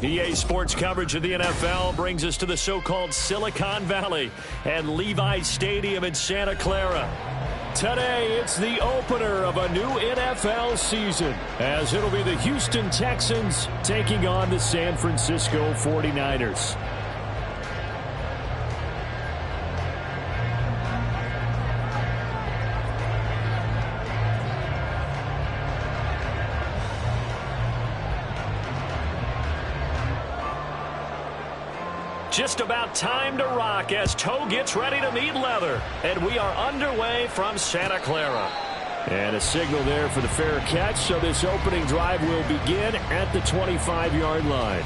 EA Sports coverage of the NFL brings us to the so-called Silicon Valley and Levi's Stadium in Santa Clara. Today, it's the opener of a new NFL season, as it'll be the Houston Texans taking on the San Francisco 49ers. Just about time to rock as toe gets ready to meet leather. And we are underway from Santa Clara. And a signal there for the fair catch, so this opening drive will begin at the 25-yard line.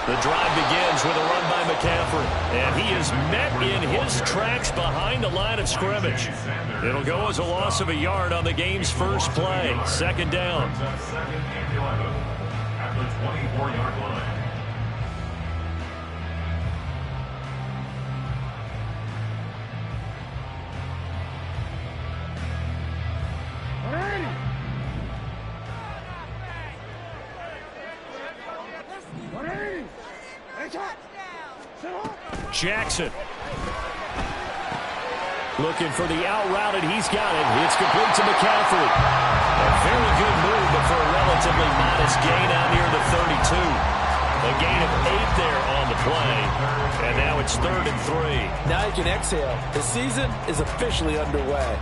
The drive begins with a run by McCaffrey, and he is met in his tracks behind the line of scrimmage. It'll go as a loss of a yard on the game's first play. Second down. At the 24-yard line. Jackson. Looking for the out route, and he's got it. It's complete to McCaffrey. A very good move, but for a relatively modest gain out near the 32. A gain of 8 there on the play. And now it's 3rd and 3. Now you can exhale. The season is officially underway.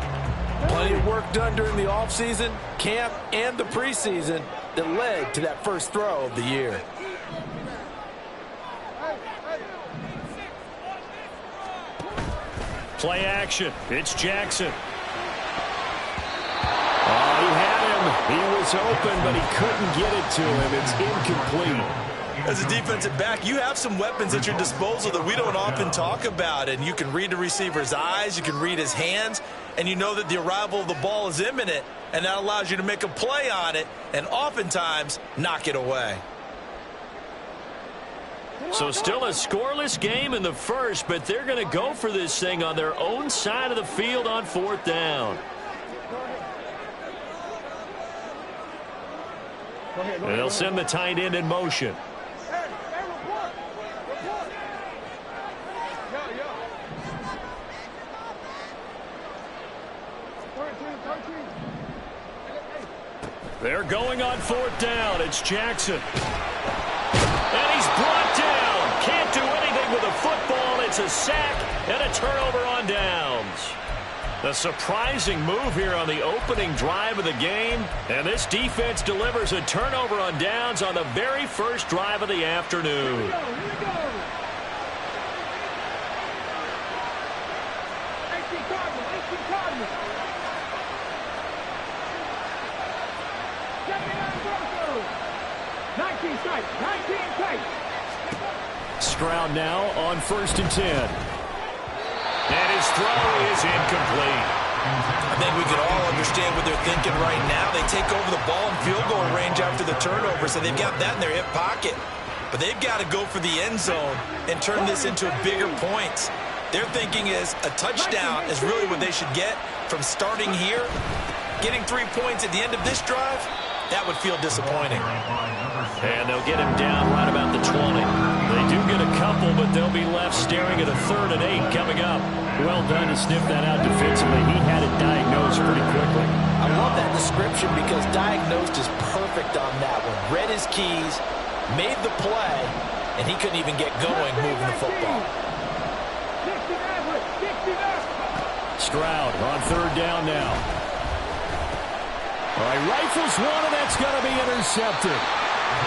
Plenty of work done during the offseason, camp, and the preseason that led to that first throw of the year. Play action. It's Jackson. Oh, he had him. He was open, but he couldn't get it to him. It's incomplete. As a defensive back, you have some weapons at your disposal that we don't often talk about. And you can read the receiver's eyes, you can read his hands, and you know that the arrival of the ball is imminent. And that allows you to make a play on it and oftentimes knock it away. So still a scoreless game in the first, but they're going to go for this thing on their own side of the field on 4th down. And they'll send the tight end in motion. They're going on 4th down. It's Jackson. And he's brought down. Can't do anything with a football. It's a sack and a turnover on downs. A surprising move here on the opening drive of the game. And this defense delivers a turnover on downs on the very first drive of the afternoon. Here we go. Stroud now on 1st and 10. And his throw is incomplete. I think we could all understand what they're thinking right now. They take over the ball in field goal range after the turnover, so they've got that in their hip pocket. But they've got to go for the end zone and turn this into bigger points. Their thinking is a touchdown is really what they should get from starting here. Getting 3 points at the end of this drive, that would feel disappointing. And they'll get him down right about the 20. They do get a couple, but they'll be left staring at a 3rd and 8 coming up. Well done to sniff that out defensively. He had it diagnosed pretty quickly. I love that description because diagnosed is perfect on that one. Read his keys, made the play, and he couldn't even get going moving the football. Stroud on 3rd down now. All right, rifles one, and that's going to be intercepted.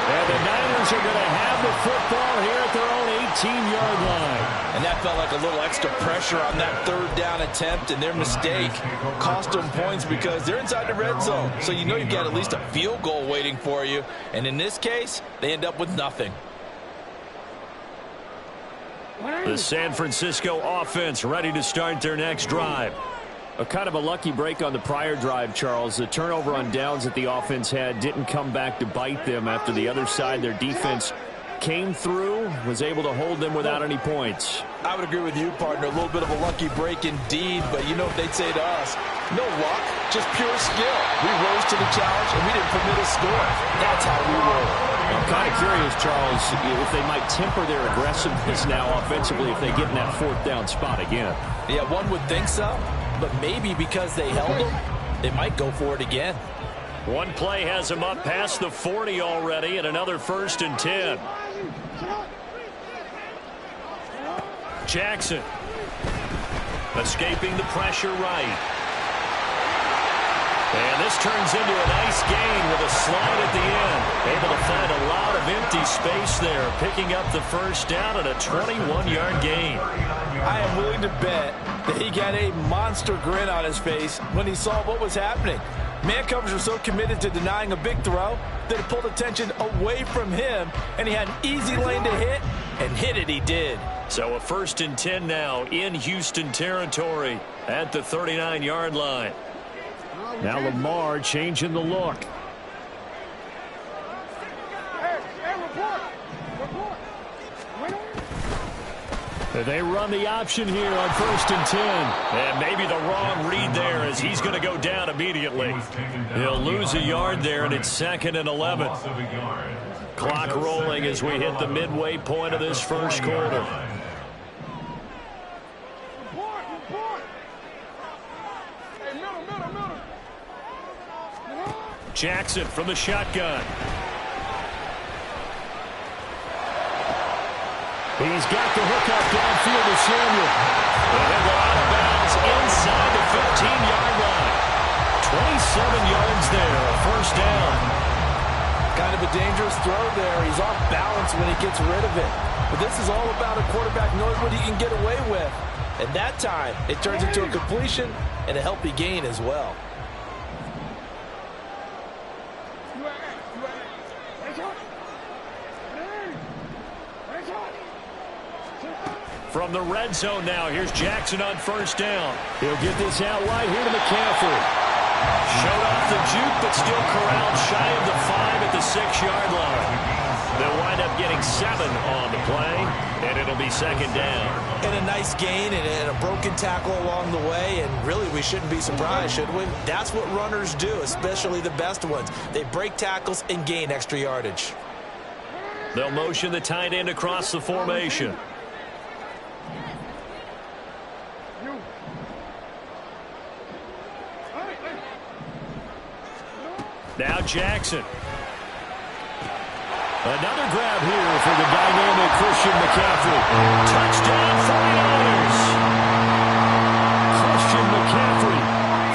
And the Niners are going to have the football here at their own 18-yard line. And that felt like a little extra pressure on that third down attempt, and their mistake cost them points because they're inside the red zone. So you know you've got at least a field goal waiting for you. And in this case, they end up with nothing. The San Francisco offense ready to start their next drive. A kind of a lucky break on the prior drive, Charles. The turnover on downs that the offense had didn't come back to bite them after the other side. Their defense came through, was able to hold them without any points. I would agree with you, partner. A little bit of a lucky break indeed, but you know what they'd say to us? No luck, just pure skill. We rose to the challenge, and we didn't permit a score. That's how we roll. I'm kind of curious, Charles, if they might temper their aggressiveness now offensively if they get in that fourth down spot again. Yeah, one would think so, but maybe because they held them, they might go for it again. One play has him up past the 40 already, and another 1st and 10. Jackson escaping the pressure right. And this turns into a nice gain with a slide at the end. Able to find a lot of empty space there, picking up the first down and a 21-yard gain. I am willing to bet that he got a monster grin on his face when he saw what was happening. Man coverage were so committed to denying a big throw that it pulled attention away from him, and he had an easy lane to hit, and hit it he did. So a 1st and 10 now in Houston territory at the 39-yard line. Now Lamar changing the look. They run the option here on 1st and 10. And maybe the wrong read there as he's going to go down immediately. He'll lose a yard there, and it's 2nd and 11. Clock rolling as we hit the midway point of this first quarter. Jackson from the shotgun. He's got the hook up downfield to Samuel. And they go out of bounds inside the 15-yard line. 27 yards there, a 1st down. Kind of a dangerous throw there. He's off balance when he gets rid of it. But this is all about a quarterback knowing what he can get away with. And that time, it turns into a completion and a healthy gain as well. From the red zone now, here's Jackson on 1st down. He'll get this out wide here to McCaffrey. Showed off the juke, but still corralled shy of the 5 at the 6-yard line. They'll wind up getting 7 on the play, and it'll be 2nd down. And a nice gain and a broken tackle along the way, and really we shouldn't be surprised, should we? That's what runners do, especially the best ones. They break tackles and gain extra yardage. They'll motion the tight end across the formation. Now Jackson. Another grab here for the dynamic Christian McCaffrey. Touchdown 49ers. Christian McCaffrey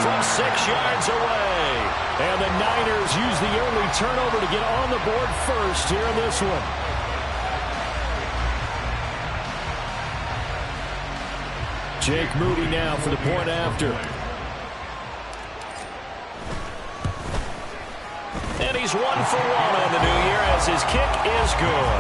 from 6 yards away. And the Niners use the early turnover to get on the board first here in this one. Jake Moody now for the point after. And he's 1 for 1 on the new year as his kick is good.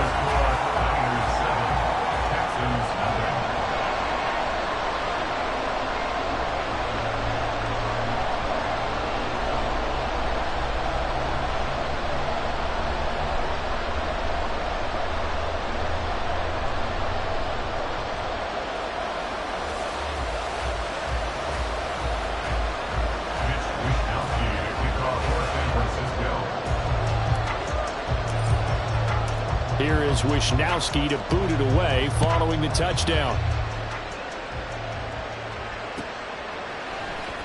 Here is Wishnowski to boot it away following the touchdown.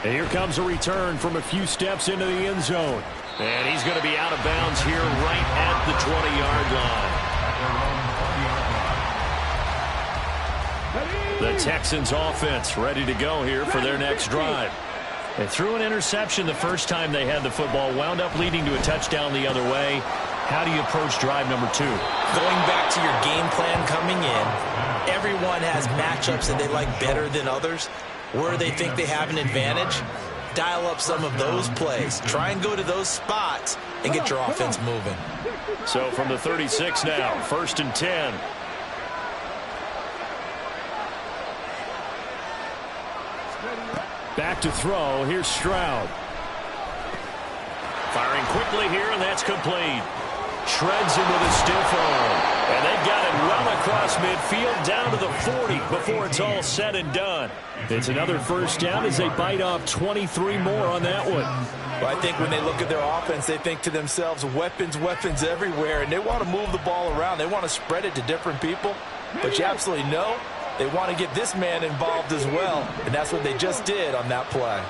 And here comes a return from a few steps into the end zone. And he's going to be out of bounds here right at the 20-yard line. The Texans offense ready to go here for their next drive. They threw an interception the first time they had the football, wound up leading to a touchdown the other way. How do you approach drive number 2? Going back to your game plan coming in, everyone has matchups that they like better than others. Where they think they have an advantage, dial up some of those plays. Try and go to those spots and get your offense moving. So from the 36 now, 1st and 10. Back to throw. Here's Stroud. Firing quickly here, and that's complete. Shreds him with a stiff arm. And they've got it well across midfield down to the 40 before it's all said and done. It's another first down as they bite off 23 more on that one. Well, I think when they look at their offense, they think to themselves, weapons, weapons everywhere, and they want to move the ball around. They want to spread it to different people. But you absolutely know they want to get this man involved as well, and that's what they just did on that play.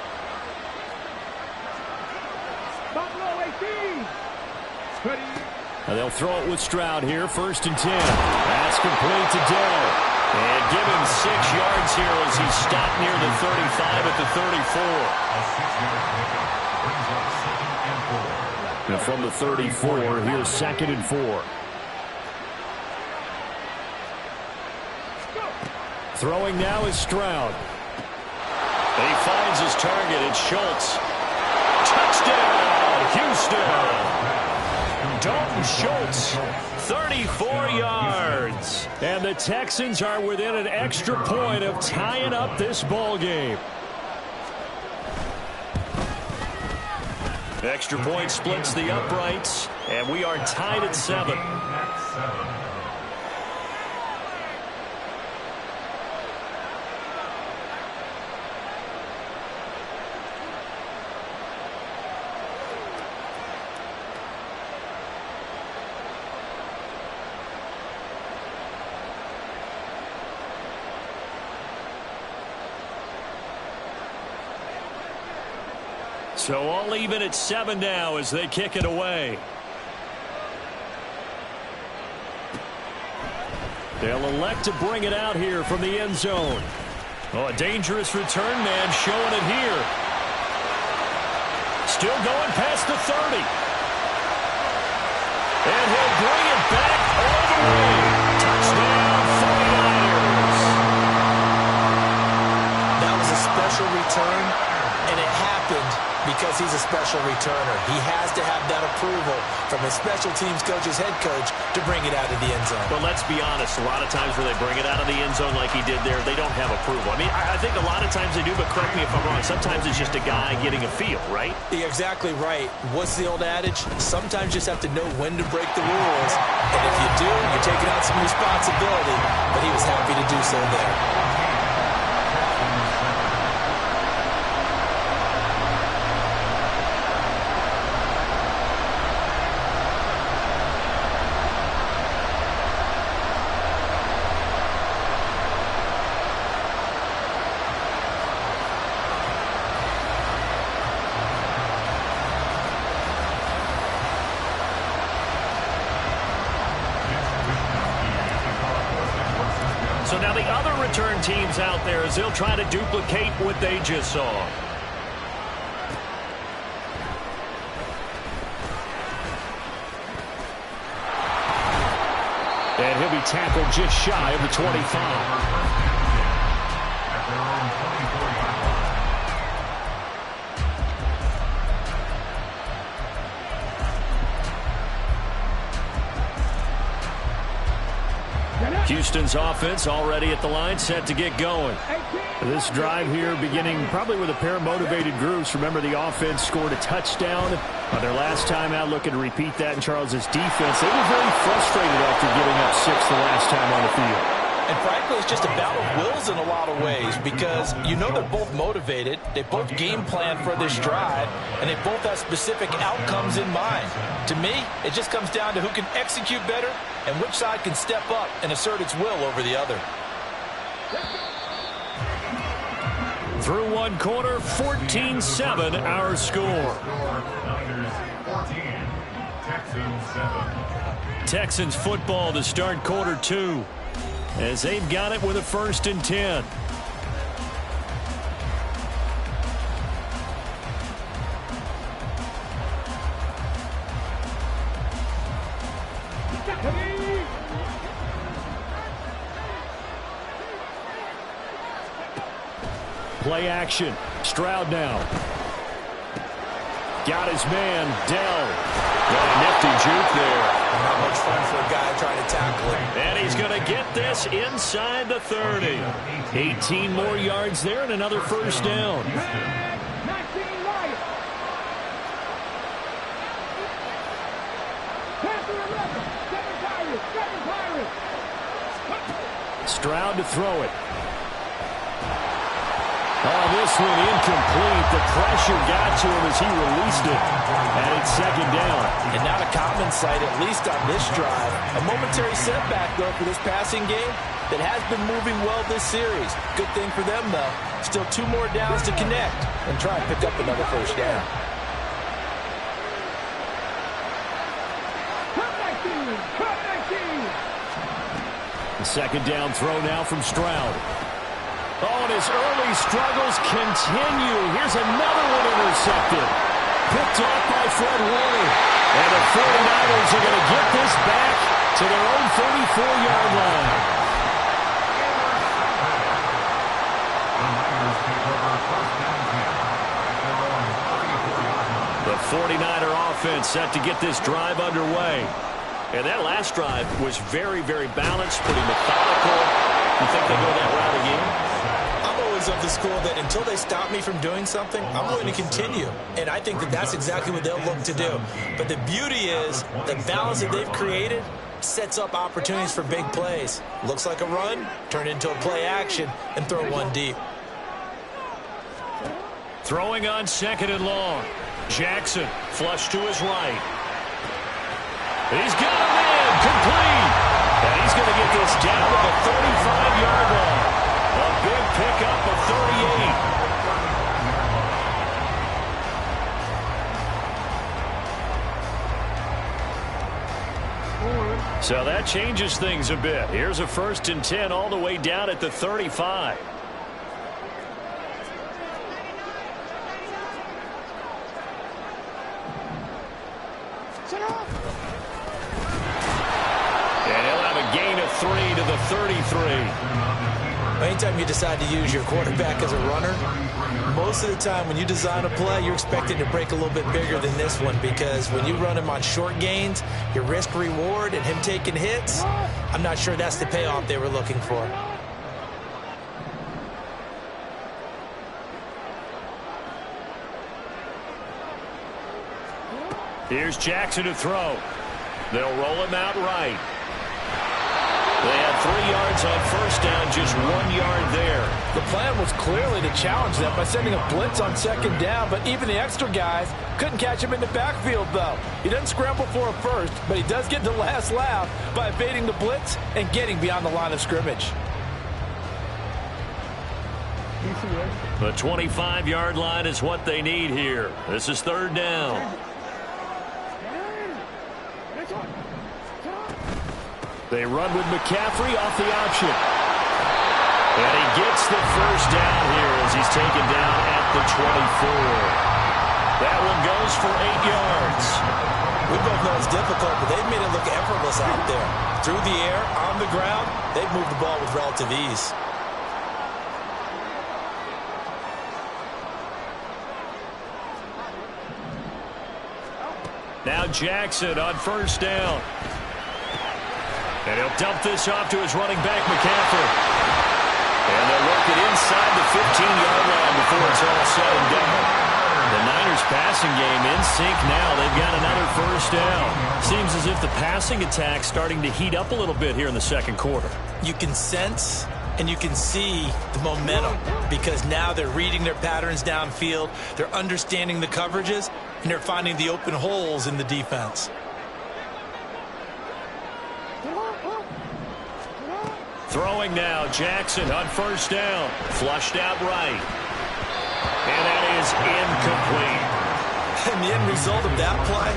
And they'll throw it with Stroud here, 1st and 10. That's complete to Dell. And give him 6 yards here as he stopped near the 35 at the 34. And from the 34, here's 2nd and 4. Throwing now is Stroud. He finds his target. It's Schultz. Touchdown, Houston. Dalton Schultz, 34 yards. And the Texans are within an extra point of tying up this ball game. Extra point splits the uprights, and we are tied at 7. So all even at 7 now as they kick it away. They'll elect to bring it out here from the end zone. Oh, a dangerous return man showing it here. Still going past the 30. And he'll bring it back all the way. Touchdown, 49ers. That was a special return, and it happened because he's a special returner. He has to have that approval from his special teams coach's head coach to bring it out of the end zone. But let's be honest, a lot of times when they bring it out of the end zone like he did there, they don't have approval. I mean, I think a lot of times they do, but correct me if I'm wrong. Sometimes it's just a guy getting a feel, right? You're exactly right. What's the old adage? Sometimes you just have to know when to break the rules. And if you do, you're taking on some responsibility. But he was happy to do so there. So now the other return teams out there as they'll try to duplicate what they just saw. And he'll be tackled just shy of the 25. Houston's offense already at the line, set to get going. This drive here beginning probably with a pair of motivated groups. Remember, the offense scored a touchdown on their last time out. Looking to repeat that in Charles's defense. They were very frustrated after giving up 6 the last time on the field. And frankly, it's just a battle of wills in a lot of ways because you know they're both motivated. They both game plan for this drive, and they both have specific outcomes in mind. To me, it just comes down to who can execute better and which side can step up and assert its will over the other. Through one quarter, 14-7 our score. Texans football to start quarter 2. As they've got it with a 1st and 10. Play action. Stroud now. Got his man, Dell. Got a nifty juke there. Not much fun for a guy trying to tackle him. And he's going to get this inside the 30. 18 more yards there and another first down. Stroud to throw it. Oh, this one incomplete. The pressure got to him as he released it. And it's second down. And not a common sight, at least on this drive. A momentary setback, though, for this passing game that has been moving well this series. Good thing for them, though. Still 2 more downs to connect and try and pick up another first down. The second down throw now from Stroud. Oh, and his early struggles continue. Here's another one intercepted. Picked off by Fred Warner. And the 49ers are going to get this back to their own 34-yard line. The 49er offense set to get this drive underway. And that last drive was very, very balanced, pretty methodical. You think they go that route again? Of the school that until they stop me from doing something, I'm going to continue. And I think that that's exactly what they'll look to do. But the beauty is the balance that they've created sets up opportunities for big plays. Looks like a run, turn into a play action, and throw one deep. Throwing on second and long. Jackson flush to his right. He's got him in, complete. And he's going to get this down to the 35-yard line. A big pickup of 38. So that changes things a bit. Here's a 1st and 10 all the way down at the 35. And he'll have a gain of 3 to the 33. Anytime you decide to use your quarterback as a runner, most of the time when you design a play, you're expecting to break a little bit bigger than this one, because when you run him on short gains, your risk-reward and him taking hits, I'm not sure that's the payoff they were looking for. Here's Jackson to throw. They'll roll him out right. They had 3 yards on first down, just 1 yard there. The plan was clearly to challenge them by sending a blitz on second down, but even the extra guys couldn't catch him in the backfield, though. He doesn't scramble for a first, but he does get the last laugh by evading the blitz and getting beyond the line of scrimmage. The 25-yard line is what they need here. This is 3rd down. They run with McCaffrey off the option. And he gets the first down here as he's taken down at the 24. That one goes for 8 yards. We both know it's difficult, but they've made it look effortless out there. Through the air, on the ground, they've moved the ball with relative ease. Now Jackson on first down. And he'll dump this off to his running back, McCaffrey. And they'll work it inside the 15-yard line before it's all said and done. The Niners passing game in sync now. They've got another first down. Seems as if the passing attack's starting to heat up a little bit here in the second quarter. You can sense and you can see the momentum, because now they're reading their patterns downfield, they're understanding the coverages, and they're finding the open holes in the defense. Throwing now, Jackson on first down. Flushed out right. And that is incomplete. And the end result of that play,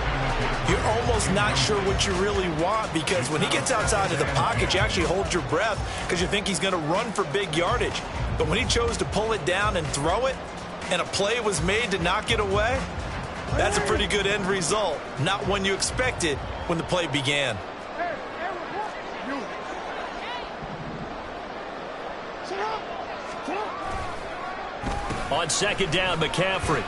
you're almost not sure what you really want, because when he gets outside of the pocket, you actually hold your breath because you think he's going to run for big yardage. But when he chose to pull it down and throw it, and a play was made to knock it away, that's a pretty good end result. Not one you expected when the play began. On second down, McCaffrey.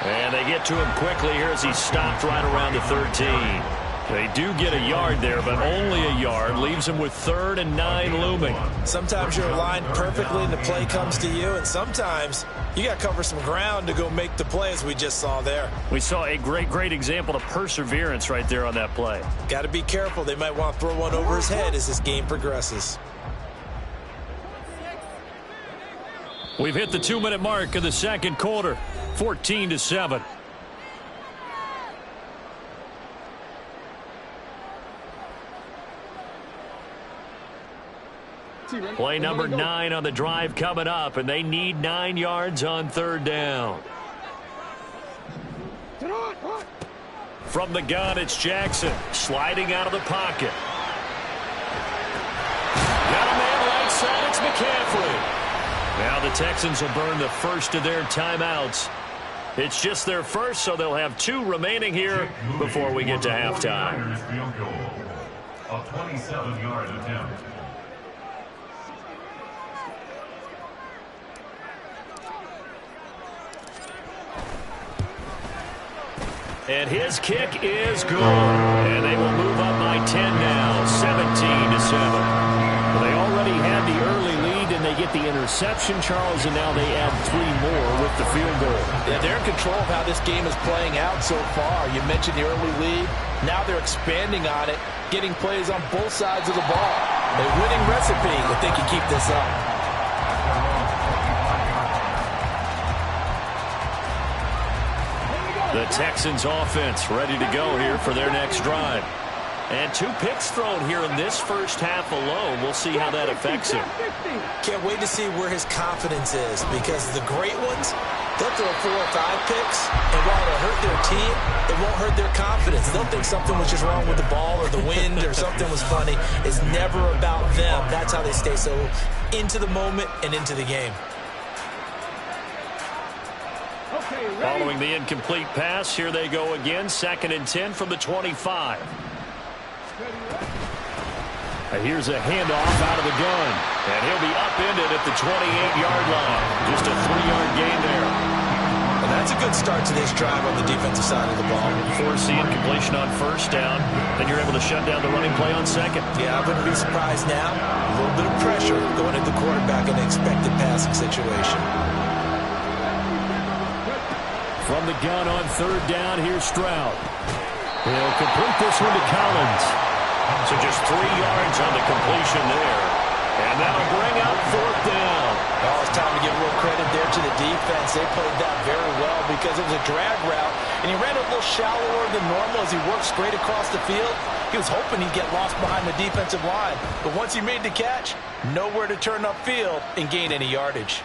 And they get to him quickly here as he's stopped right around the 13. They do get a yard there, but only a yard. Leaves him with 3rd and 9 looming. Sometimes you're aligned perfectly and the play comes to you, and sometimes you got to cover some ground to go make the play, as we just saw there. We saw a great example of perseverance right there on that play. Got to be careful. They might want to throw one over his head as this game progresses. We've hit the 2-minute mark of the second quarter, 14-7. Play number 9 on the drive coming up, and they need 9 yards on 3rd down. From the gun, it's Jackson sliding out of the pocket. Got a man right side, it's McCaffrey. Now the Texans will burn the first of their timeouts. It's just their first, so they'll have 2 remaining here before we get to halftime. Field goal. A 27-yard attempt. And his kick is good. And they will move up by 10 now, 17-7. They already had the early lead, and they get the interception, Charles, and now they add 3 more with the field goal. Yeah, they're in control of how this game is playing out so far. You mentioned the early lead. Now they're expanding on it, getting plays on both sides of the ball. A winning recipe if they can keep this up. The Texans offense ready to go here for their next drive. And 2 picks thrown here in this first half alone. We'll see how that affects him. Can't wait to see where his confidence is, because the great ones, they'll throw 4 or 5 picks, and while it'll hurt their team, it won't hurt their confidence. They'll think something was just wrong with the ball or the wind or something was funny. It's never about them. That's how they stay so into the moment and into the game. Following the incomplete pass, here they go again. 2nd and 10 from the 25. Here's a handoff out of the gun. And he'll be upended at the 28-yard line. Just a 3-yard gain there. And that's a good start to this drive on the defensive side of the ball. Force the incompletion on 1st down. Then you're able to shut down the running play on 2nd. Yeah, I wouldn't be surprised now. A little bit of pressure going at the quarterback in an expected passing situation. From the gun on 3rd down, here's Stroud. He'll complete this one to Collins. So just 3 yards on the completion there. And that'll bring up 4th down. Oh, it's time to give a little credit there to the defense. They played that very well because it was a drag route, and he ran a little shallower than normal as he worked straight across the field. He was hoping he'd get lost behind the defensive line. But once he made the catch, nowhere to turn upfield and gain any yardage.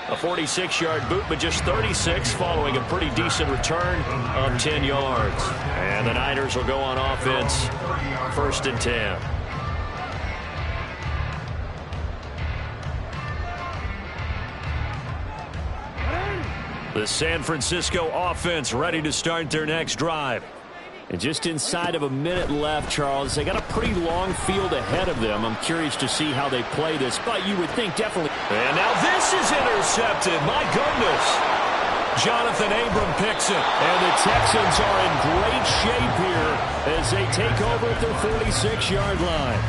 A 46-yard boot, but just 36 following a pretty decent return of 10 yards. And the Niners will go on offense, 1st and 10. The San Francisco offense ready to start their next drive. And just inside of a minute left, Charles. They got a pretty long field ahead of them. I'm curious to see how they play this, but you would think definitely. And now this is intercepted. My goodness. Jonathan Abram picks it. And the Texans are in great shape here as they take over at their 46-yard line.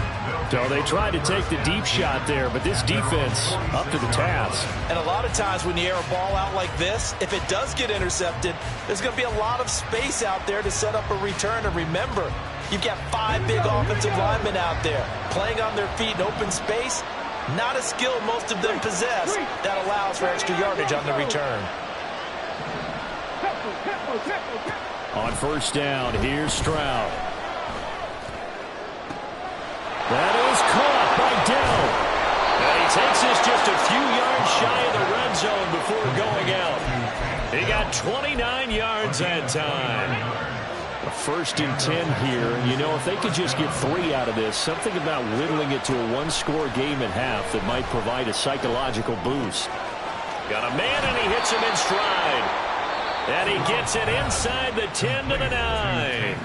So they tried to take the deep shot there, but this defense up to the task. And a lot of times when you air a ball out like this, if it does get intercepted, there's going to be a lot of space out there to set up a return. And remember, you've got 5 big offensive linemen out there playing on their feet in open space. Not a skill most of them possess that allows for extra yardage on the return. On 1st down, here's Stroud. That is caught by Dell. And he takes this just a few yards shy of the red zone before going out. He got 29 yards that time. A 1st and 10 here. You know, if they could just get 3 out of this, something about whittling it to a 1-score game at half that might provide a psychological boost. Got a man, and he hits him in stride. And he gets it inside the 10 to the 9.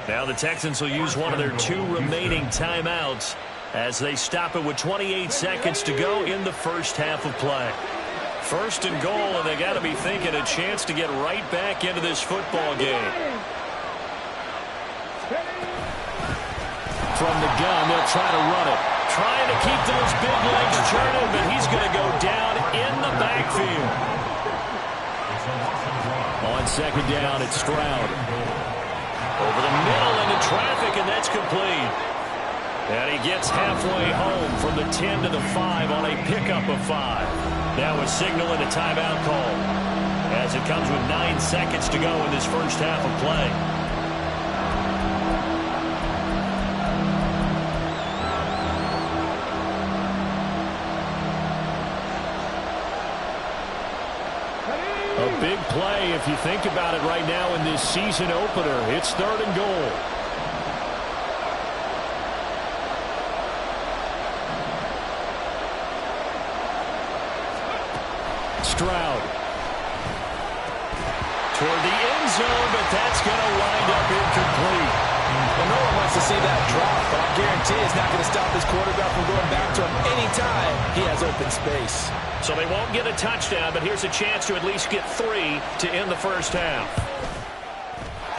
Now the Texans will use one of their 2 remaining timeouts as they stop it with 28 seconds to go in the first half of play. First and goal, and they got to be thinking a chance to get right back into this football game. From the gun, they'll try to run it. Trying to keep those big legs churning, but he's going to go down in the backfield. On second down, it's Stroud. Over the middle into traffic, and that's complete. And he gets halfway home from the 10 to the 5 on a pickup of 5. Now a signal and a timeout call, as it comes with 9 seconds to go in this first half of play. A big play if you think about it right now in this season opener. It's 3rd and goal. Stroud toward the end zone, but that's going to wind up incomplete. Well, no one wants to see that drop, but I guarantee it's not going to stop his quarterback from going back to him anytime he has open space. So they won't get a touchdown, but here's a chance to at least get 3 to end the first half.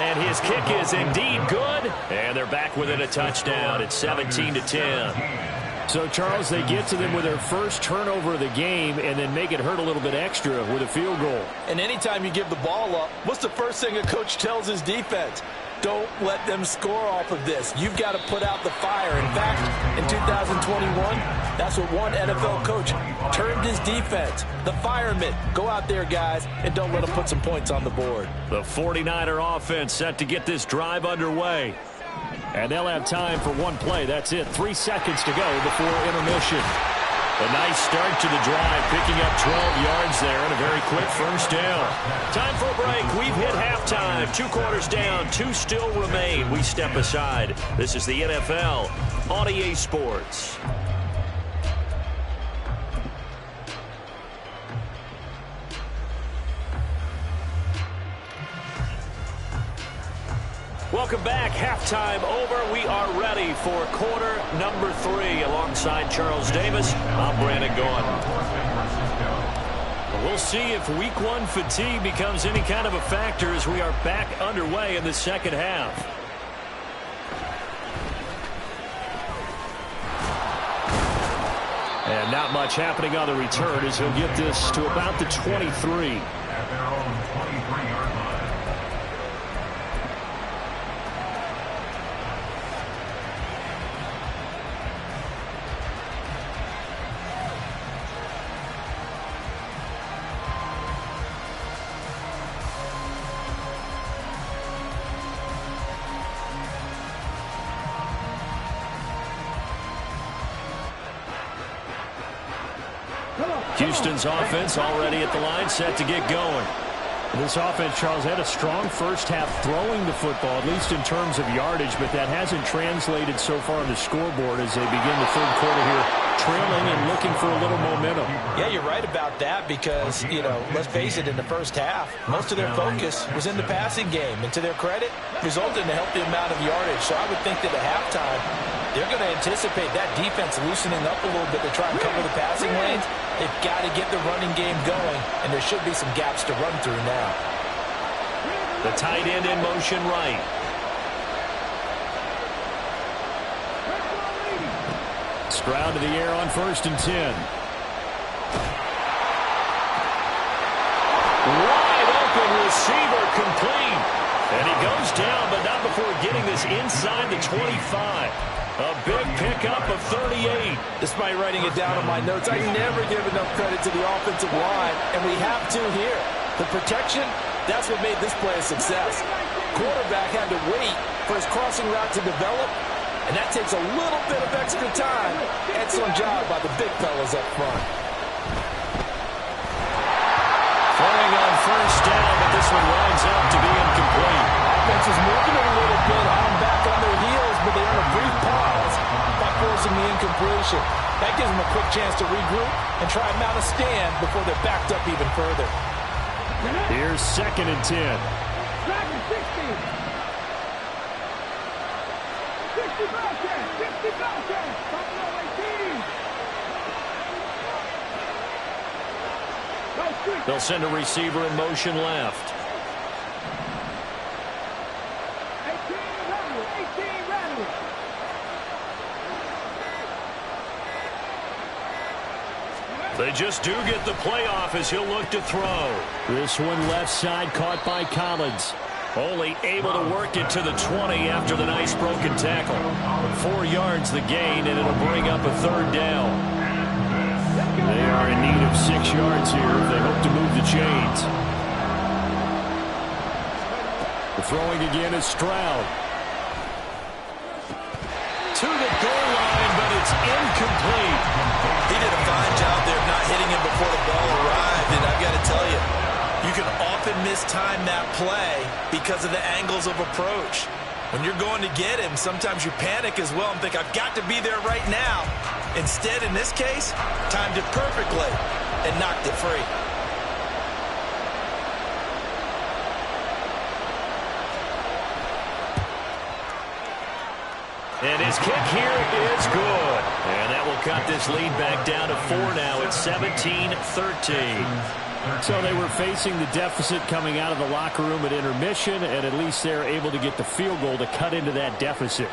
And his kick is indeed good, and they're back within a touchdown. It's 17-10. So, Charles, they get to them with their first turnover of the game and then make it hurt a little bit extra with a field goal. And anytime you give the ball up, what's the first thing a coach tells his defense? Don't let them score off of this. You've got to put out the fire. In fact, in 2021, that's what one NFL coach termed his defense. The firemen. Go out there, guys, and don't let them put some points on the board. The 49er offense set to get this drive underway. And they'll have time for one play. That's it. 3 seconds to go before intermission. A nice start to the drive, picking up 12 yards there and a very quick first down. Time for a break. We've hit halftime. 2 quarters down, 2 still remain. We step aside. This is the NFL on EA Sports. Welcome back. Halftime over. We are ready for quarter number 3. Alongside Charles Davis, I'm Brandon Gaughan. We'll see if week 1 fatigue becomes any kind of a factor as we are back underway in the second half. And not much happening on the return as he'll get this to about the 23. At their own 23-yard line. Houston's offense already at the line, set to get going. This offense, Charles, had a strong first half throwing the football, at least in terms of yardage, but that hasn't translated so far on the scoreboard as they begin the third quarter here, trailing and looking for a little momentum. Yeah, you're right about that because, let's face it, in the first half, most of their focus was in the passing game. And to their credit, resulted in a healthy amount of yardage. So I would think that at halftime, they're going to anticipate that defense loosening up a little bit to try and cover the passing lanes. They've got to get the running game going, and there should be some gaps to run through now. The tight end in motion right. Stroud to the air on 1st and 10. Wide open receiver complete. And he goes down, but not before getting this inside the 25. A big pickup of 38. Despite writing it down on my notes, I never give enough credit to the offensive line, and we have to here. The protection, that's what made this play a success. Quarterback had to wait for his crossing route to develop, and that takes a little bit of extra time. Excellent job by the big fellas up front. Throwing on 1st down, but this one winds up to be incomplete. Offense was moving a little bit on back on their heels, but they earned a brief pause by forcing the incompletion. That gives them a quick chance to regroup and try and mount a stand before they're backed up even further. Here's 2nd and 10. They'll send a receiver in motion left. They just do get the playoff as he'll look to throw. This one left side caught by Collins. Only able to work it to the 20 after the nice broken tackle. 4 yards the gain, and it'll bring up a third down. They are in need of 6 yards here if they hope to move the chains. The throwing again is Stroud. To the goal line, but it's incomplete. He did a fine job there of not hitting him before the ball arrived, and I've got to tell you, you can often mistime that play because of the angles of approach. When you're going to get him, sometimes you panic as well and think, I've got to be there right now. Instead, in this case, timed it perfectly and knocked it free. And his kick here is good. And that will cut this lead back down to 4 now. It's 17-13. So they were facing the deficit coming out of the locker room at intermission, and at least they're able to get the field goal to cut into that deficit.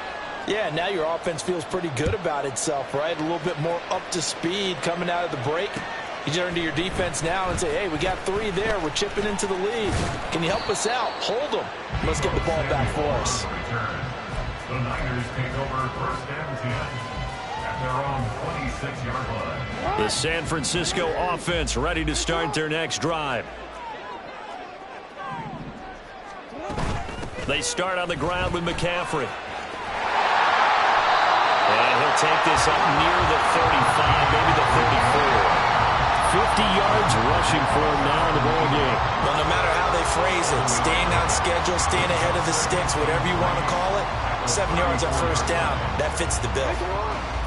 Yeah, now your offense feels pretty good about itself, right? A little bit more up to speed coming out of the break. You turn to your defense now and say, hey, we got 3 there. We're chipping into the lead. Can you help us out? Hold them. Let's get the ball back for us. The Niners take over first and 10 at their own 26-yard line. The San Francisco offense ready to start their next drive. They start on the ground with McCaffrey. And he'll take this up near the 35, maybe the 34. 50 yards rushing for him now in the ball game. Well, no matter how they phrase it, staying on schedule, staying ahead of the sticks, whatever you want to call it, 7 yards on first down, that fits the bill.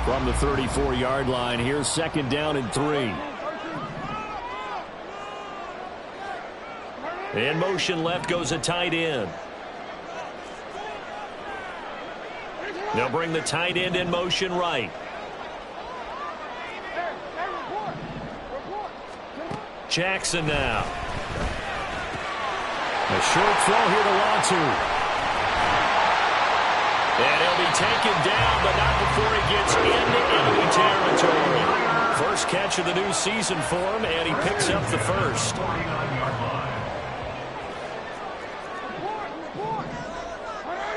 From the 34-yard line, here's 2nd down and 3. In motion left goes a tight end. They'll bring the tight end in motion right. Jackson now. A short throw here to Latu. And he'll be taken down, but not before he gets into enemy territory. First catch of the new season for him, and he picks up the first.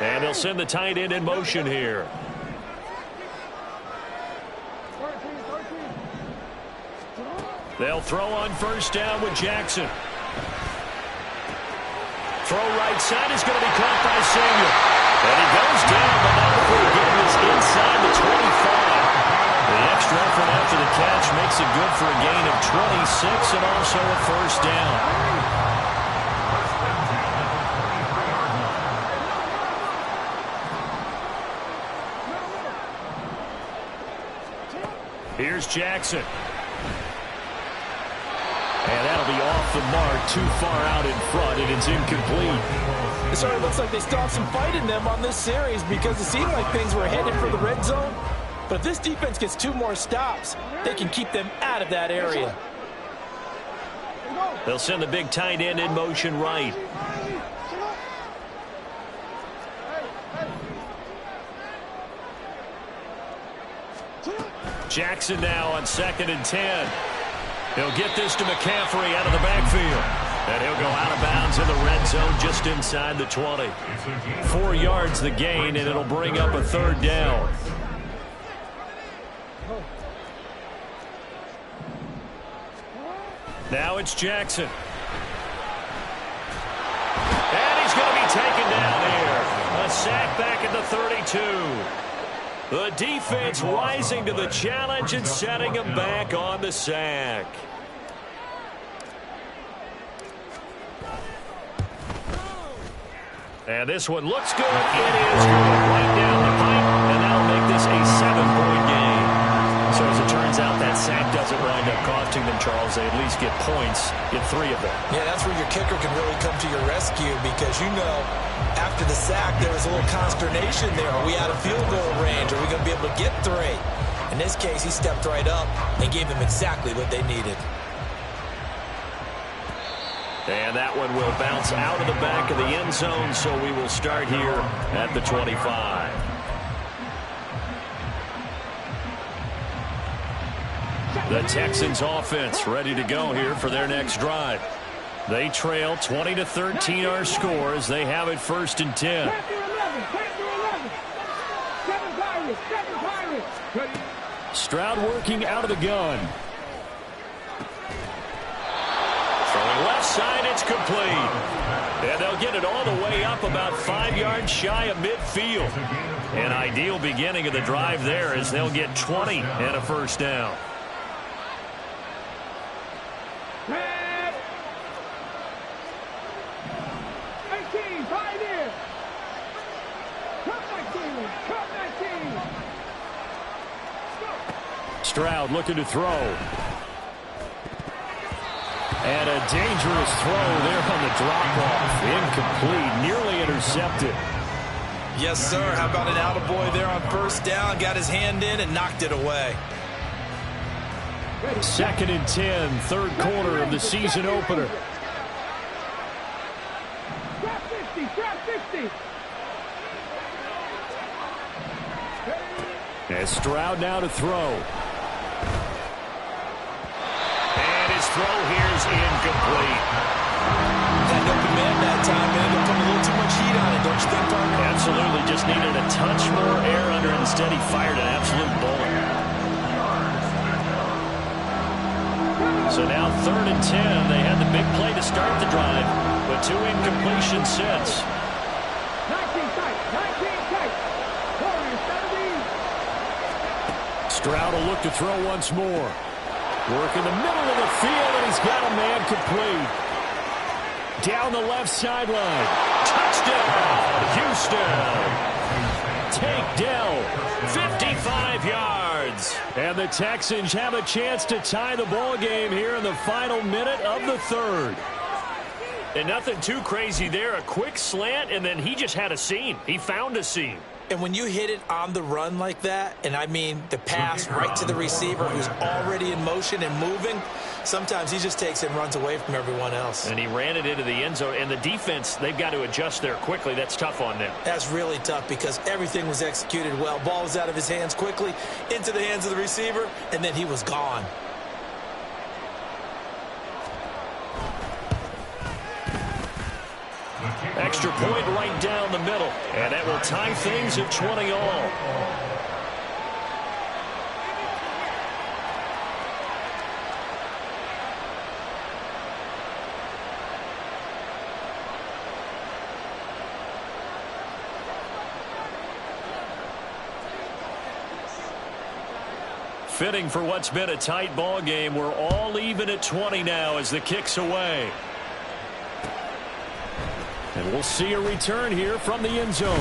And they'll send the tight end in motion here. They'll throw on first down with Jackson. Throw right side is going to be caught by Samuel. And he goes down, but not before he gets inside the 25. The extra effort after the catch makes it good for a gain of 26 and also a first down. Here's Jackson. And that'll be off the mark, too far out in front, and it's incomplete. It sort of looks like they still have some fight in them on this series because it seemed like things were headed for the red zone. But if this defense gets 2 more stops, they can keep them out of that area. They'll send the big tight end in motion right. Jackson now on 2nd and 10. He'll get this to McCaffrey out of the backfield. And he'll go out of bounds in the red zone just inside the 20. 4 yards the gain, and it'll bring up a third down. Now it's Jackson. And he's going to be taken down here. A sack back at the 32. The defense rising to the challenge and setting him back on the sack. And this one looks good. It is good. Right down the pipe, and that'll make this a 7-point game. So as it turns out, that sack doesn't wind up costing them, Charles. They at least get points, get 3 of them. Yeah, that's where your kicker can really come to your rescue because, you know, after the sack, there was a little consternation there. Are we out of field goal range? Are we going to be able to get 3? In this case, he stepped right up and gave them exactly what they needed. And that one will bounce out of the back of the end zone, so we will start here at the 25. The Texans offense ready to go here for their next drive. They trail 20-13 our score as they have it 1st and 10. Stroud working out of the gun. Throwing left side, it's complete. And they'll get it all the way up about 5 yards shy of midfield. An ideal beginning of the drive there as they'll get 20 and a 1st down. Stroud looking to throw. And a dangerous throw there on the drop-off. Incomplete, nearly intercepted. Yes, sir. How about an attaboy there on 1st down? Got his hand in and knocked it away. 2nd and 10, 3rd quarter of the season opener. And Stroud now to throw. And his throw here is incomplete. Had no command that time, man. They're putting a little too much heat on it, don't you think, partner? Absolutely. Just needed a touch more air under it. Instead, he fired an absolute bullet. So now 3rd and 10. They had the big play to start the drive, but 2 incompletions since. 19 tight. Stroud will look to throw once more. Work in the middle of the field, and he's got a man complete. Down the left sideline. Touchdown, Houston. Take Dell, 55 yards. And the Texans have a chance to tie the ball game here in the final minute of the 3rd. And nothing too crazy there. A quick slant, and then he just had a seam. He found a seam. And when you hit it on the run like that, and I mean the pass right to the receiver who's already in motion and moving, sometimes he just takes it and runs away from everyone else. And he ran it into the end zone. And the defense, they've got to adjust there quickly. That's tough on them. That's really tough because everything was executed well. Ball was out of his hands quickly, into the hands of the receiver, and then he was gone. Extra point right down the middle. And that will tie things at 20 all. Fitting for what's been a tight ball game. We're all even at 20 now as the kick's away. And we'll see a return here from the end zone.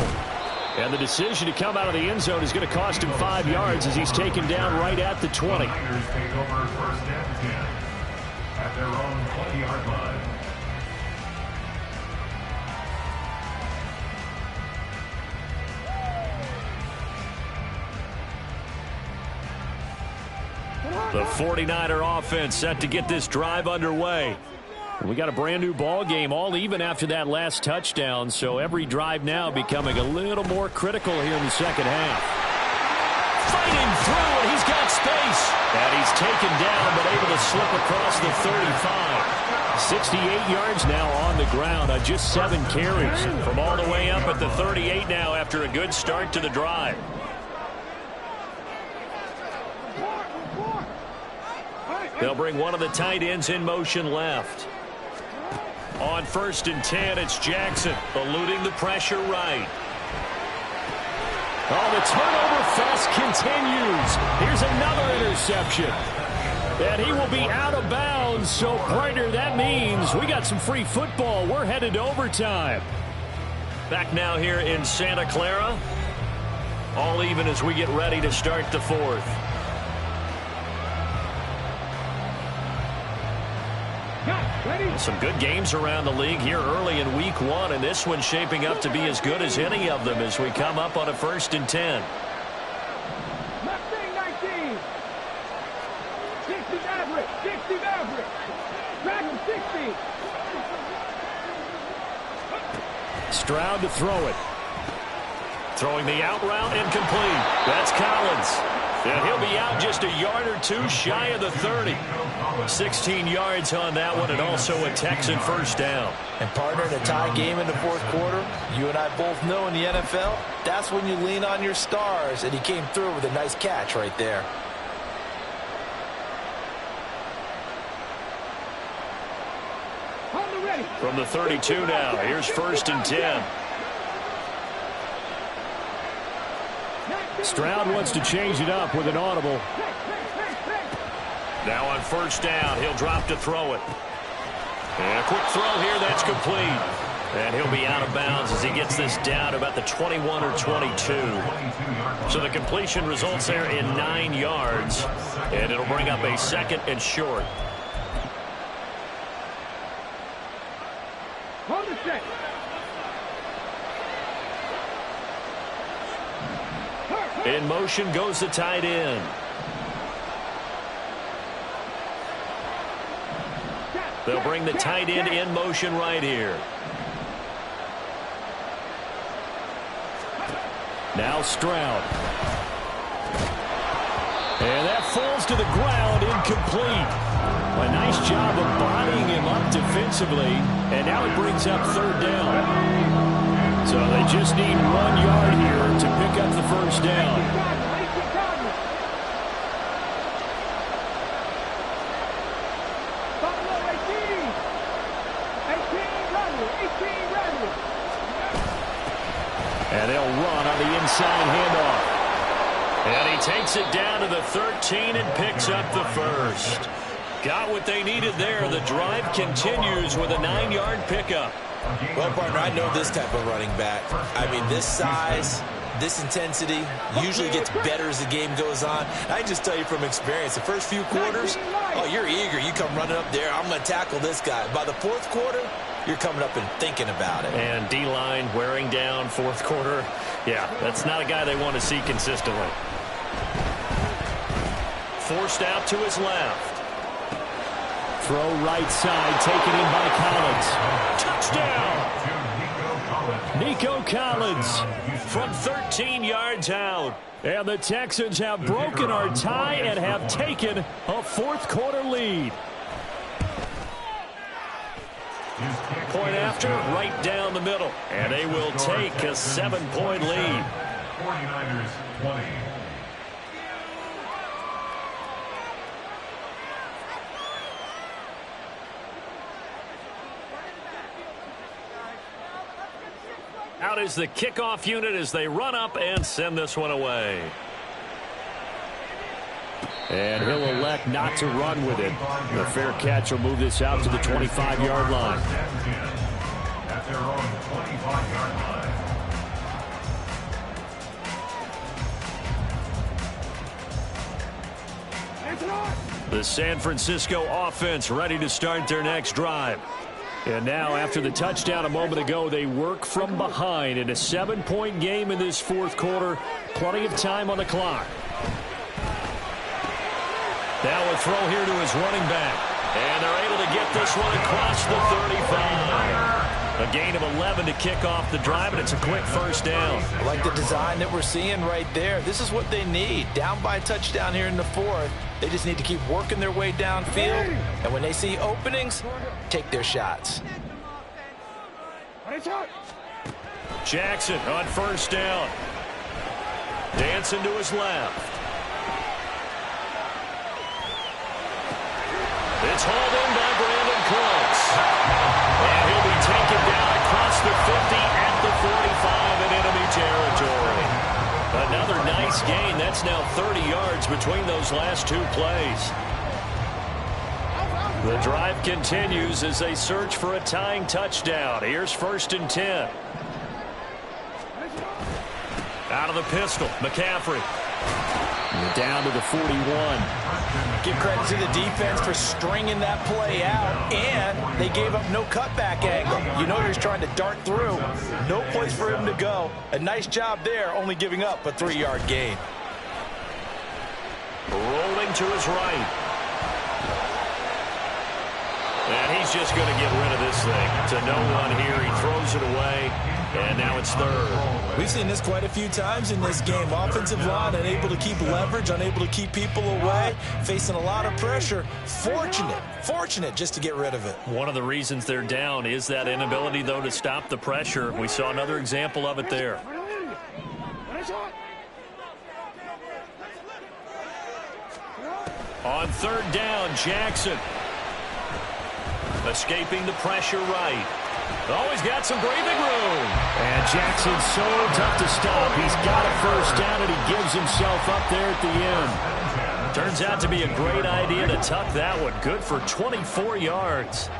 And the decision to come out of the end zone is going to cost him 5 yards as he's taken down right at the 20. The Niners take over 1st and 10 at their own 20-yard line. The 49er offense set to get this drive underway. We got a brand new ball game, all even after that last touchdown, so every drive now becoming a little more critical here in the 2nd half. Fighting through, and he's got space. And he's taken down, but able to slip across the 35. 68 yards now on the ground on just 7 carries. From all the way up at the 38 now after a good start to the drive. They'll bring one of the tight ends in motion left. On 1st and 10, it's Jackson eluding the pressure right. Oh, the turnover fest continues. Here's another interception. And he will be out of bounds. So, partner, that means we got some free football. We're headed to overtime. Back now here in Santa Clara. All even as we get ready to start the 4th. Some good games around the league here early in week 1, and this one's shaping up to be as good as any of them as we come up on a 1st and 10. Left wing 19. 60 Maverick. 60 Maverick. Track him 60. Stroud to throw it. Throwing the out route and complete. That's Collins. And he'll be out just a yard or two shy of the 30. 16 yards on that one, and also a Texan 1st down. And partner, in a tie game in the 4th quarter, you and I both know in the NFL, that's when you lean on your stars, and he came through with a nice catch right there. From the 32 now, here's 1st and 10. Stroud wants to change it up with an audible. Now on 1st down, he'll drop to throw it. And a quick throw here, that's complete. And he'll be out of bounds as he gets this down about the 21 or 22. So the completion results there in 9 yards. And it'll bring up a 2nd and short. Hold the set. In motion goes the tight end. They'll bring the tight end in motion right here. Now Stroud. And that falls to the ground, incomplete. A nice job of bodying him up defensively. And now it brings up 3rd down. So they just need 1 yard here to pick up the 1st down. And they'll run on the inside handoff. And he takes it down to the 13 and picks up the 1st. Got what they needed there. The drive continues with a 9-yard pickup. Well, partner, I know this type of running back. I mean, this size, this intensity usually gets better as the game goes on. I just tell you from experience, the first few quarters, oh, you're eager. You come running up there, I'm going to tackle this guy. By the 4th quarter, you're coming up and thinking about it. And D-line wearing down 4th quarter. Yeah, that's not a guy they want to see consistently. Forced out to his left. Throw right side, taken in by Collins. Touchdown! Nico Collins from 13 yards out. And the Texans have broken our tie and have taken a 4th quarter lead. Point after, right down the middle. And they will take a 7-point lead. 49ers 20. Out is the kickoff unit as they run up and send this one away. And he'll elect not to run with it. The fair catch will move this out to the 25-yard line. At their own 25-yard line. The San Francisco offense ready to start their next drive. And now, after the touchdown a moment ago, they work from behind in a 7-point game in this 4th quarter. Plenty of time on the clock. Now a throw here to his running back. And they're able to get this one across the 35. A gain of 11 to kick off the drive, and it's a quick 1st down. I like the design that we're seeing right there. This is what they need. Down by a touchdown here in the 4th. They just need to keep working their way downfield. And when they see openings, take their shots. Jackson on 1st down. Dancing to his left. It's hauled in by Brandon Cooks. And he'll be taken down across the 50 at the 45 in enemy territory. Another nice gain. That's now 30 yards between those last 2 plays. The drive continues as they search for a tying touchdown. Here's 1st and 10. Out of the pistol, McCaffrey. And down to the 41. Give credit to the defense for stringing that play out, and they gave up no cutback angle. You know he was trying to dart through. No place for him to go. A nice job there, only giving up a 3-yard gain. Rolling to his right. And he's just going to get rid of this thing. To no one here. He throws it away. And now it's third. We've seen this quite a few times in this game. Offensive line unable to keep leverage, unable to keep people away, facing a lot of pressure. Fortunate just to get rid of it. One of the reasons they're down is that inability, though, to stop the pressure. We saw another example of it there. On third down, Jackson. Escaping the pressure right. Oh, he's got some breathing room. And Jackson's so tough to stop. He's got a first down, and he gives himself up there at the end. Turns out to be a great idea to tuck that one. Good for 24 yards.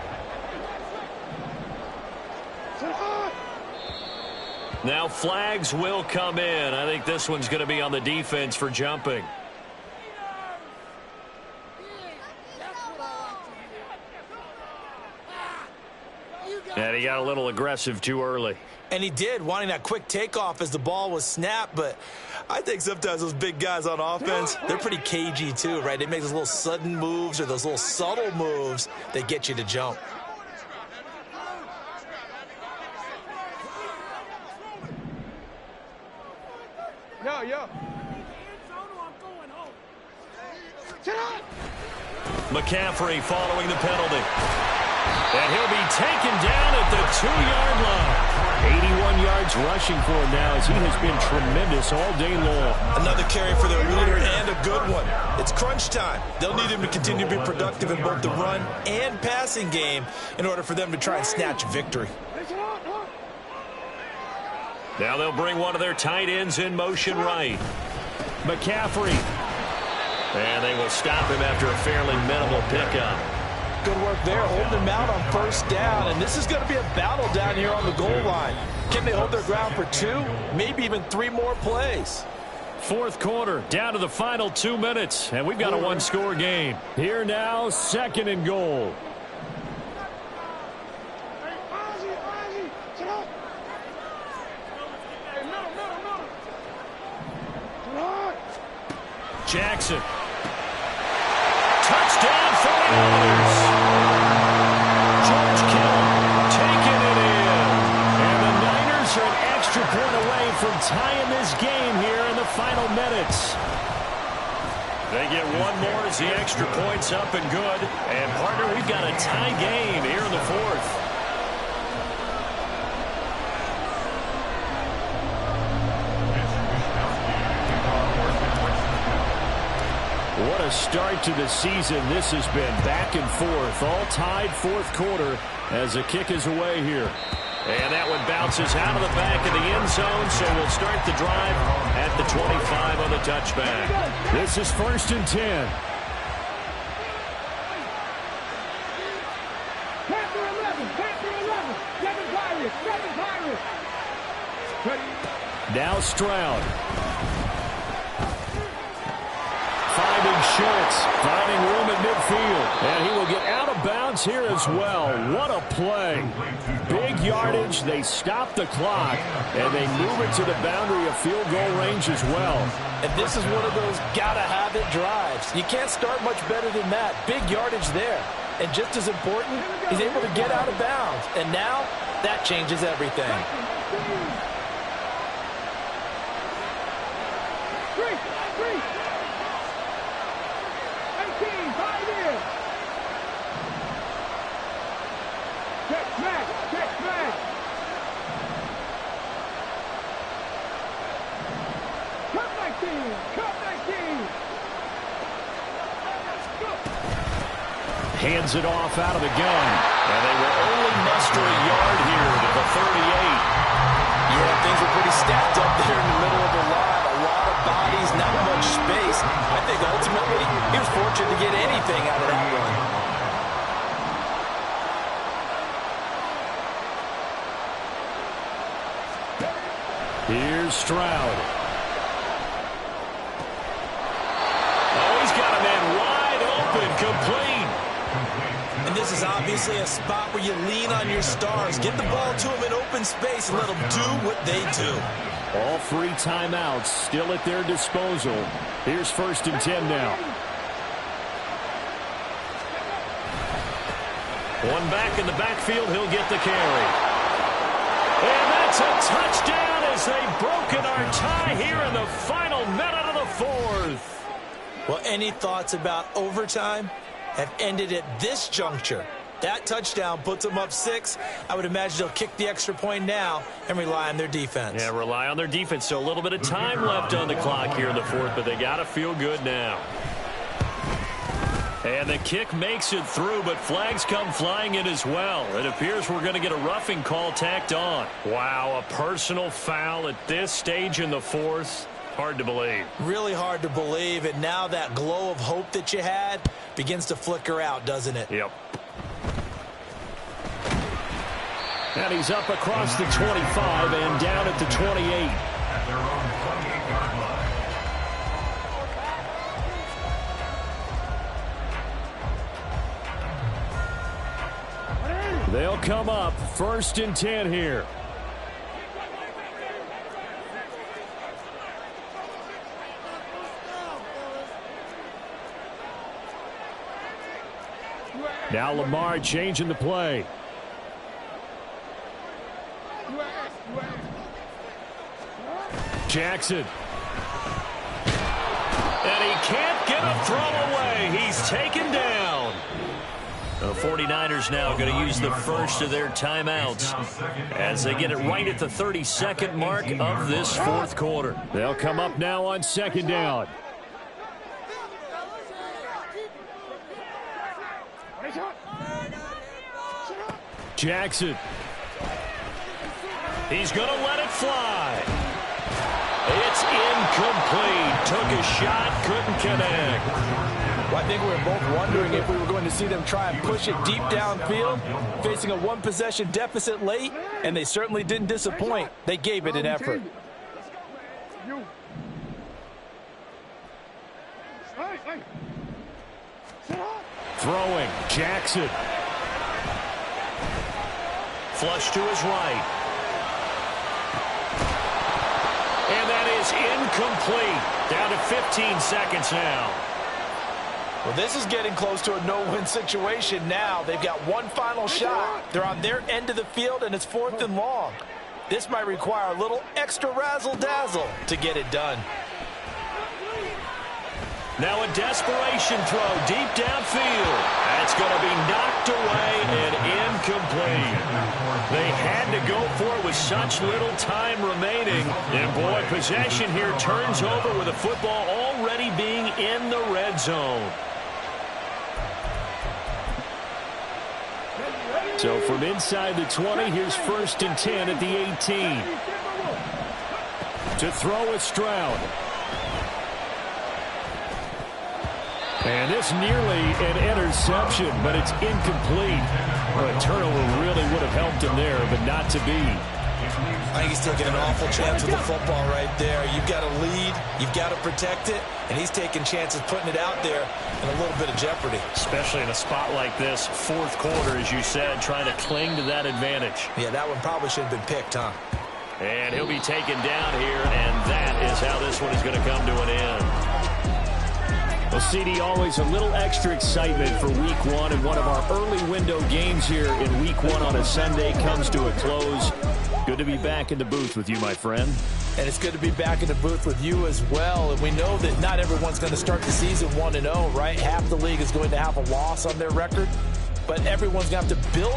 Now flags will come in. I think this one's going to be on the defense for jumping. And he got a little aggressive too early. And he did, wanting that quick takeoff as the ball was snapped. But I think sometimes those big guys on offense, they're pretty cagey too, right? They make those little sudden moves or those little subtle moves that get you to jump. Yo. McCaffrey following the penalty. And he'll be taken down at the 2-yard line. 81 yards rushing for him now as he has been tremendous all day long. Another carry for their leader and a good one. It's crunch time. They'll need him to continue to be productive in both the run and passing game in order for them to try and snatch victory. Now they'll bring one of their tight ends in motion right. McCaffrey. And they will stop him after a fairly minimal pickup. Good work there, holding him out on first down. And this is going to be a battle down here on the goal line. Can they hold their ground for 2, maybe even 3 more plays? Fourth quarter, down to the final 2 minutes. And we've got a one-score game. Here now, 2nd and goal. Jackson. Touchdown 49ers. George Kittle taking it in. And the Niners are an extra point away from tying this game here in the final minutes. They get one more as the extra point's up and good. And, partner, we've got a tie game here in the fourth. What a start to the season this has been. Back and forth, all tied fourth quarter as the kick is away here. And that one bounces out of the back of the end zone, so we'll start the drive at the 25 on the touchback. This is 1st and 10. Panther 11. Seven Pirates. Now Stroud. Finding Schultz, finding room at midfield. And he will get out of bounds here as well. What a play. Big yardage. They stop the clock, and they move it to the boundary of field goal range as well. And this is one of those gotta-have-it drives. You can't start much better than that. Big yardage there. And just as important, he's able to get out of bounds. And now, that changes everything. Hands it off out of the gun. And they will only muster a yard here to the 38. Yeah, things were pretty stacked up there in the middle of the line. A lot of bodies, not much space. I think ultimately he was fortunate to get anything out of that run. Here's Stroud. open, complete. And this is obviously a spot where you lean on your stars. Get the ball to them in open space and let them do what they do. All 3 timeouts still at their disposal. Here's 1st and 10 now. One back in the backfield, he'll get the carry. And that's a touchdown as they've broken our tie here in the final minute of the 4th. Well, any thoughts about overtime have ended at this juncture. That touchdown puts them up 6. I would imagine they'll kick the extra point now and rely on their defense. Yeah, rely on their defense. So a little bit of time left on the clock here in the 4th, but they got to feel good now. And the kick makes it through, but flags come flying in as well. It appears we're going to get a roughing call tacked on. Wow, a personal foul at this stage in the 4th. Hard to believe. Really hard to believe, and now that glow of hope that you had begins to flicker out, doesn't it? Yep. And he's up across the 25 and down at the 28. At their own 28-yard line. They'll come up 1st and 10 here. Now Lamar changing the play. Jackson. And he can't get a throw away. He's taken down. The 49ers now going to use the first of their timeouts as they get it right at the 32nd mark of this 4th quarter. They'll come up now on 2nd down. Jackson. He's going to let it fly. It's incomplete. Took a shot, couldn't connect. Well, I think we were both wondering if we were going to see them try and push it deep downfield, facing a 1-possession deficit late, and they certainly didn't disappoint. They gave it an effort. Throwing, Jackson. Flush to his right. And that is incomplete. Down to 15 seconds now. Well, this is getting close to a no-win situation now. They've got one final shot. They're on their end of the field, and it's 4th and long. This might require a little extra razzle-dazzle to get it done. Now a desperation throw deep downfield. That's going to be knocked away and incomplete. They had to go for it with such little time remaining. And, boy, possession here turns over with the football already being in the red zone. So from inside the 20, here's 1st and 10 at the 18. To throw is Stroud. And this nearly an interception, but it's incomplete. Well, a turnover really would have helped him there, but not to be. I think he's taking an awful chance with the football right there. You've got to lead, you've got to protect it, and he's taking chances putting it out there in a little bit of jeopardy. Especially in a spot like this, 4th quarter, as you said, trying to cling to that advantage. Yeah, that one probably should have been picked, huh? And he'll be taken down here, and that is how this one is going to come to an end. Well, CD, always a little extra excitement for Week 1, and one of our early window games here in Week 1 on a Sunday comes to a close. Good to be back in the booth with you, my friend. And it's good to be back in the booth with you as well. And we know that not everyone's going to start the season 1-0, right? Half the league is going to have a loss on their record, but everyone's going to have to build